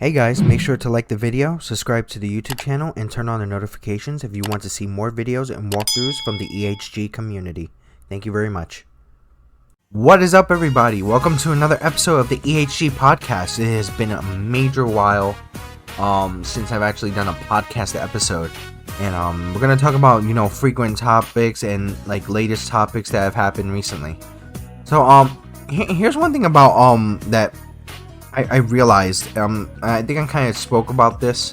Hey guys, make sure to like the video, subscribe to the YouTube channel, and turn on the notifications if you want to see more videos and walkthroughs from the EHG community. Thank you very much. What is up, everybody? Welcome to another episode of the EHG podcast. It has been a major while since I've actually done a podcast episode. And we're going to talk about, frequent topics and latest topics that have happened recently. So here's one thing about that I realized. I think I kind of spoke about this,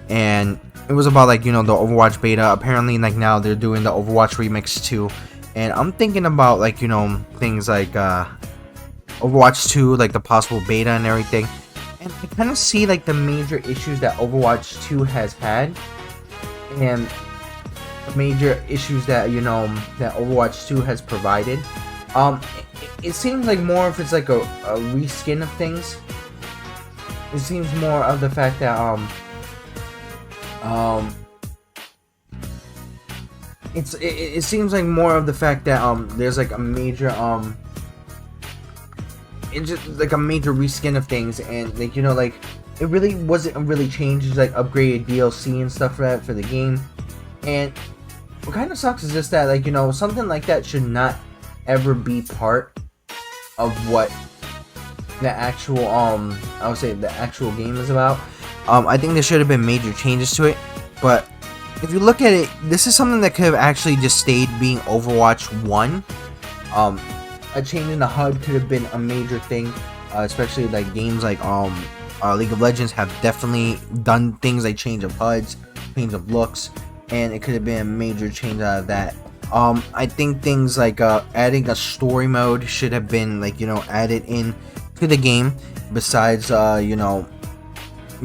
and it was about the Overwatch beta. Apparently now they're doing the Overwatch remix too, and I'm thinking about things like Overwatch 2, the possible beta and everything. And I kind of see the major issues that Overwatch 2 has had, and the major issues that that Overwatch 2 has provided. It seems like more if it's a reskin of things. It seems more of the fact that it seems like more of the fact that there's a major it's just a major reskin of things, and it really wasn't really changed. It's upgraded DLC and stuff for the game. And what kind of sucks is just that something like that should not ever be part of what the actual I would say the actual game is about. I think there should have been major changes to it, but if you look at it, this is something that could have actually just stayed being Overwatch 1. A change in the HUD could have been a major thing, especially games like League of Legends have definitely done things like change of HUDs, change of looks, and it could have been a major change out of that. I think things like adding a story mode should have been added in to the game, besides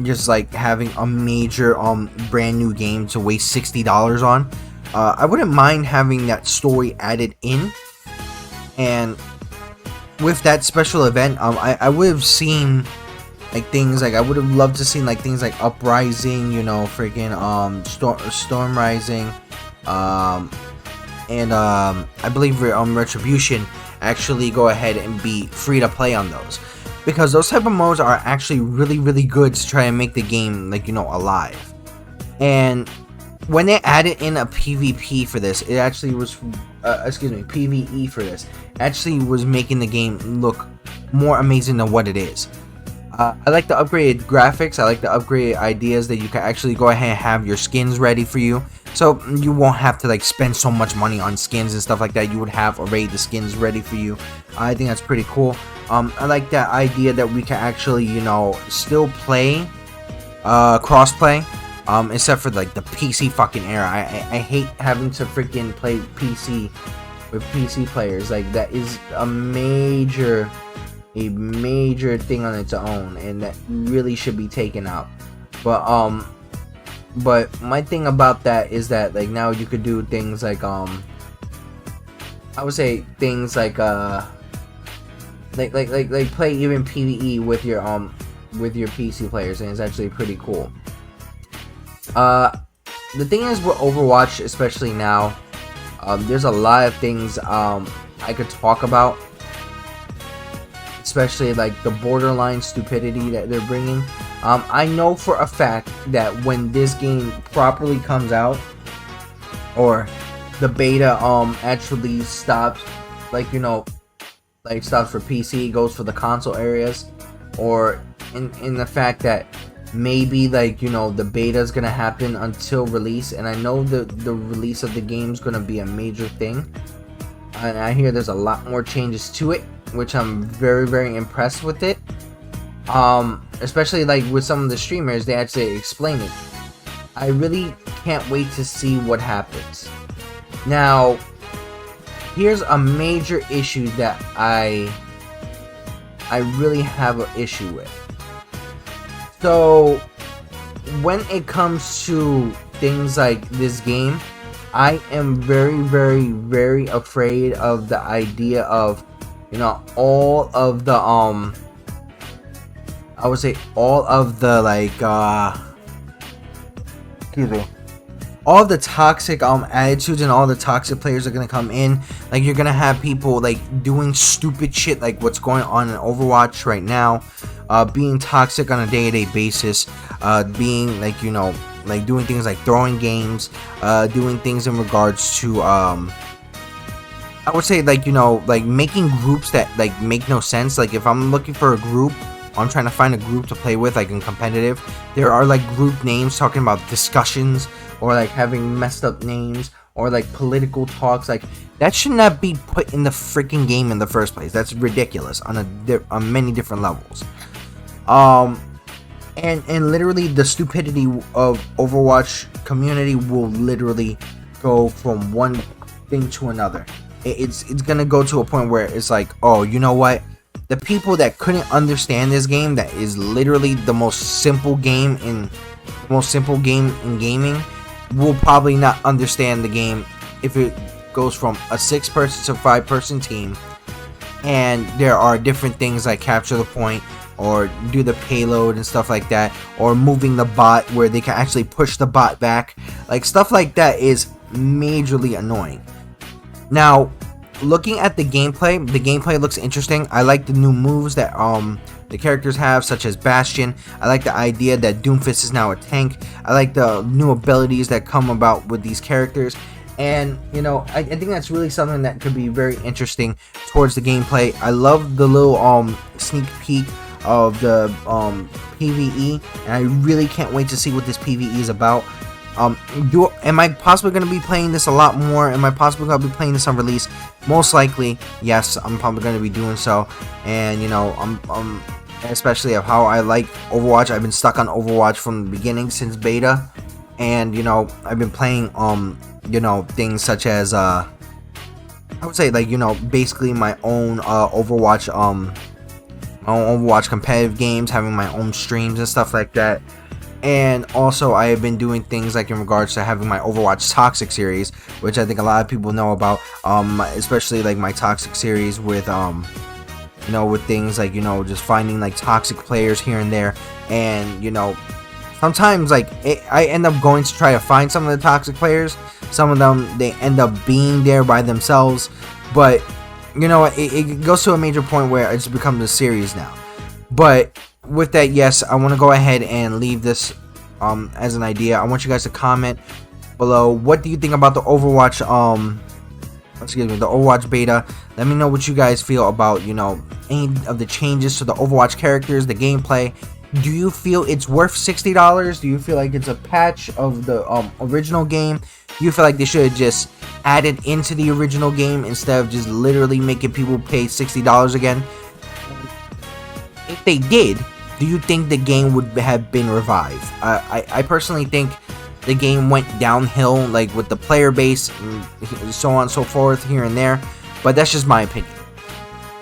just having a major brand new game to waste $60 on. I wouldn't mind having that story added in, and with that special event, I would have seen things I would have loved to see things like Uprising, freaking Storm Rising, and I believe Retribution actually go ahead and be free to play on those, because those type of modes are actually really good to try and make the game alive. And when they added in a PvP for this, it actually was PvE for this actually was making the game look more amazing than what it is. I like the upgraded graphics. I like the upgraded ideas that you can actually go ahead and have your skins ready for you, so you won't have to spend so much money on skins and stuff like that. You would have already the skins ready for you. I think that's pretty cool. I like that idea that we can actually still play crossplay, except for the PC fucking era. I hate having to freaking play PC with PC players. That is a major thing on its own, and that really should be taken out. But my thing about that is that now you could do things I would say things like play even PvE with your PC players, and it's actually pretty cool. The thing is with Overwatch, especially now, there's a lot of things I could talk about, especially the borderline stupidity that they're bringing. I know for a fact that when this game properly comes out, or the beta actually stops, stops for PC, goes for the console areas, or in the fact that maybe the beta is gonna happen until release, and I know the release of the game is gonna be a major thing, and I hear there's a lot more changes to it, which I'm very impressed with it. Especially with some of the streamers, they actually explain it. I really can't wait to see what happens. Now, here's a major issue that I really have an issue with. So, when it comes to things like this game, I am very afraid of the idea of all of the I would say all of the all the toxic attitudes and all the toxic players are gonna come in. Like, you're gonna have people like doing stupid shit like what's going on in Overwatch right now, being toxic on a day-to-day basis, being like, you know, like doing things like throwing games, doing things in regards to I would say, like, you know, like making groups that like make no sense. Like, if I'm looking for a group, I'm trying to find a group to play with, like in competitive, there are like group names talking about discussions, or like having messed up names, or like political talks. Like, that should not be put in the freaking game in the first place. That's ridiculous on many different levels. And literally the stupidity of Overwatch community will literally go from one thing to another. It's gonna go to a point where it's like, oh, you know what? The people that couldn't understand this game, that is literally the most simple game in gaming, will probably not understand the game if it goes from a 6-person to 5-person team, and there are different things like capture the point, or do the payload and stuff like that, or moving the bot where they can actually push the bot back. Like, stuff like that is majorly annoying. Now, looking at the gameplay looks interesting. I like the new moves that the characters have, such as Bastion. I like the idea that Doomfist is now a tank. I like the new abilities that come about with these characters. And, you know, I think that's really something that could be very interesting towards the gameplay. I love the little sneak peek of the PvE, and I really can't wait to see what this PvE is about. Am I possibly going to be playing this a lot more? Am I possibly going to be playing this on release? Most likely, yes, I'm probably going to be doing so. And, you know, I'm especially of how I like Overwatch. I've been stuck on Overwatch from the beginning, since beta. And, you know, I've been playing, you know, things such as, I would say, like, you know, basically my own Overwatch competitive games, having my own streams and stuff like that. And also, I have been doing things like in regards to having my Overwatch Toxic series, which I think a lot of people know about, especially like my Toxic series with, you know, with things like, you know, just finding like toxic players here and there. And, you know, sometimes like I end up going to try to find some of the toxic players. Some of them, they end up being there by themselves. But, you know, it goes to a major point where it's become a series now. But with that, yes, I want to go ahead and leave this as an idea. I want you guys to comment below. What do you think about the Overwatch the Overwatch beta? Let me know what you guys feel about, you know, any of the changes to the Overwatch characters, the gameplay. Do you feel it's worth $60? Do you feel like it's a patch of the original game? Do you feel like they should have just added into the original game instead of just literally making people pay $60 again? If they did, do you think the game would have been revived? I personally think the game went downhill, like with the player base and so on and so forth here and there, but that's just my opinion.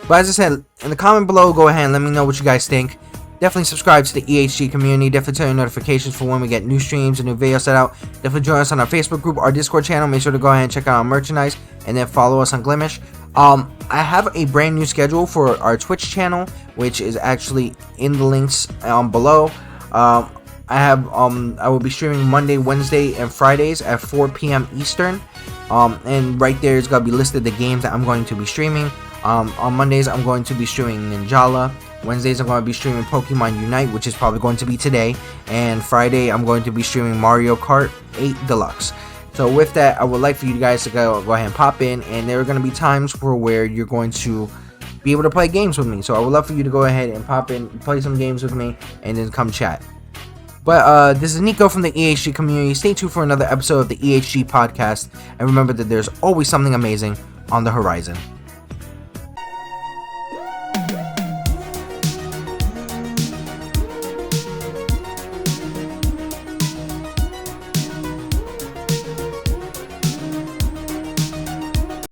But as I said, in the comment below, go ahead and let me know what you guys think. Definitely subscribe to the EHG community. Definitely turn on notifications for when we get new streams and new videos set out. Definitely join us on our Facebook group, our Discord channel. Make sure to go ahead and check out our merchandise, and then follow us on Glimish. I have a brand new schedule for our Twitch channel, which is actually in the links below. I will be streaming Monday, Wednesday, and Fridays at 4 p.m. Eastern. And right there is going to be listed the games that I'm going to be streaming. On Mondays, I'm going to be streaming Ninjala. Wednesdays, I'm going to be streaming Pokemon Unite, which is probably going to be today. And Friday, I'm going to be streaming Mario Kart 8 Deluxe. So with that, I would like for you guys to go ahead and pop in. And there are going to be times where you're going to be able to play games with me. So I would love for you to go ahead and pop in, play some games with me, and then come chat. But this is Nikko from the EHG community. Stay tuned for another episode of the EHG podcast. And remember that there's always something amazing on the horizon.